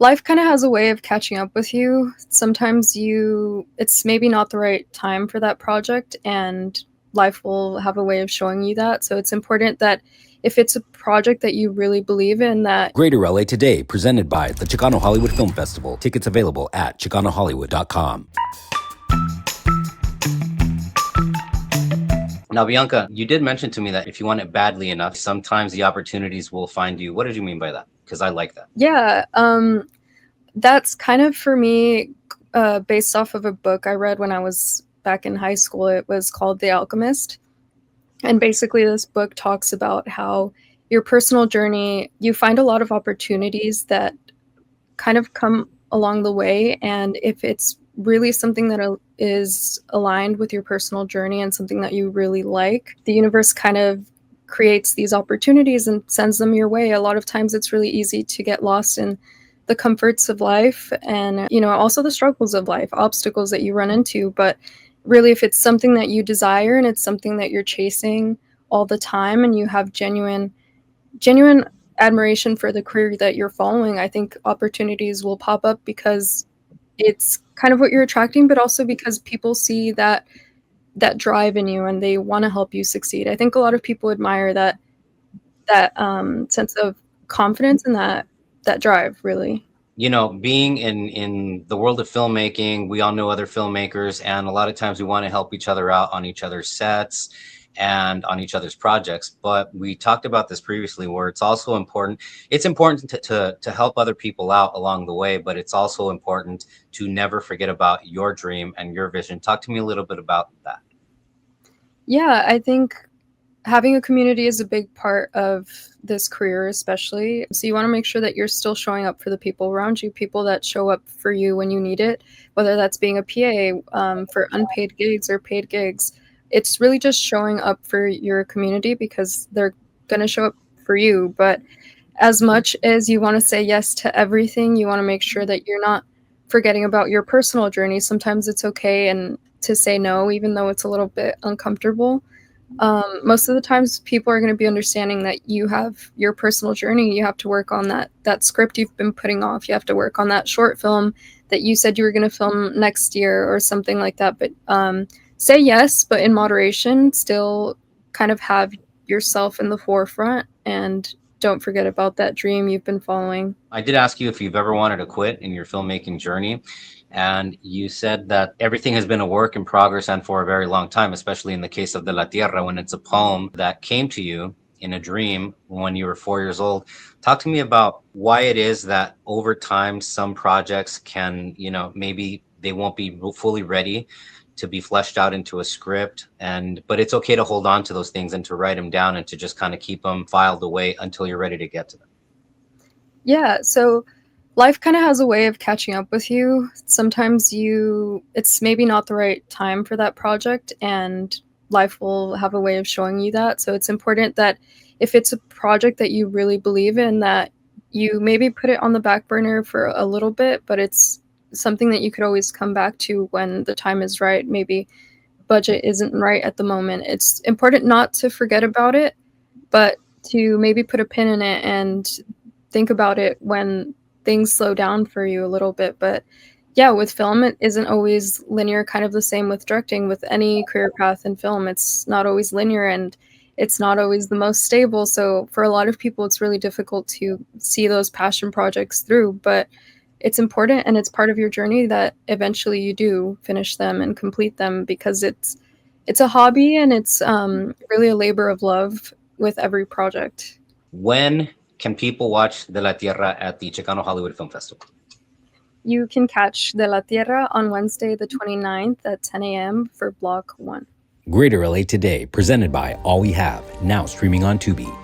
Life kind of has a way of catching up with you. Sometimes it's maybe not the right time for that project, and life will have a way of showing you that. So it's important that if it's a project that you really believe in, that Greater LA Today, presented by the Chicano Hollywood Film Festival. Tickets available at ChicanoHollywood.com. Now, Bianca, you did mention to me that if you want it badly enough, sometimes the opportunities will find you. What did you mean by that? Because I like that. yeah, that's kind of for me based off of a book I read when I was back in high school. It was called The Alchemist. And basically, this book talks about how your personal journey, you find a lot of opportunities that kind of come along the way. And if it's really something that is aligned with your personal journey and something that you really like, the universe kind of creates these opportunities and sends them your way. A lot of times it's really easy to get lost in the comforts of life and, also the struggles of life, obstacles that you run into. But really, if it's something that you desire and it's something that you're chasing all the time and you have genuine admiration for the career that you're following, I think opportunities will pop up because it's kind of what you're attracting, but also because people see that drive in you and they want to help you succeed. I think a lot of people admire that sense of confidence and that drive, really. Being in the world of filmmaking, we all know other filmmakers, and a lot of times we want to help each other out on each other's sets and on each other's projects. But we talked about this previously, where it's also important. It's important to help other people out along the way, but it's also important to never forget about your dream and your vision. Talk to me a little bit about that. Yeah, I think having a community is a big part of this career, especially. So you want to make sure that you're still showing up for the people around you, people that show up for you when you need it, whether that's being a PA for unpaid gigs or paid gigs. It's really just showing up for your community because they're going to show up for you. But as much as you want to say yes to everything, you want to make sure that you're not forgetting about your personal journey. Sometimes it's okay and to say no, even though it's a little bit uncomfortable. Most of the times people are going to be understanding that you have your personal journey. You have to work on that script you've been putting off. You have to work on that short film that you said you were going to film next year or something like that. But say yes, but in moderation, still kind of have yourself in the forefront and don't forget about that dream you've been following. I did ask you if you've ever wanted to quit in your filmmaking journey. And you said that everything has been a work in progress and for a very long time, especially in the case of De la Tierra, when it's a poem that came to you in a dream when you were 4 years old. Talk to me about why it is that over time, some projects can, maybe they won't be fully ready to be fleshed out into a script, but it's okay to hold on to those things and to write them down and to just kind of keep them filed away until you're ready to get to them. Yeah, so life kind of has a way of catching up with you. Sometimes it's maybe not the right time for that project, and life will have a way of showing you that. So it's important that if it's a project that you really believe in, that you maybe put it on the back burner for a little bit, but it's something that you could always come back to when the time is right. Maybe budget isn't right at the moment. It's important not to forget about it, but to maybe put a pin in it and think about it when things slow down for you a little bit. But yeah, with film, it isn't always linear, kind of the same with directing. With any career path in film, it's not always linear and it's not always the most stable. So for a lot of people, it's really difficult to see those passion projects through, but it's important and it's part of your journey that eventually you do finish them and complete them, because it's a hobby and it's really a labor of love with every project. When can people watch De la Tierra at the Chicano Hollywood Film Festival? You can catch De la Tierra on Wednesday the 29th at 10 a.m. for Block 1. Greater LA Today, presented by All We Have, now streaming on Tubi.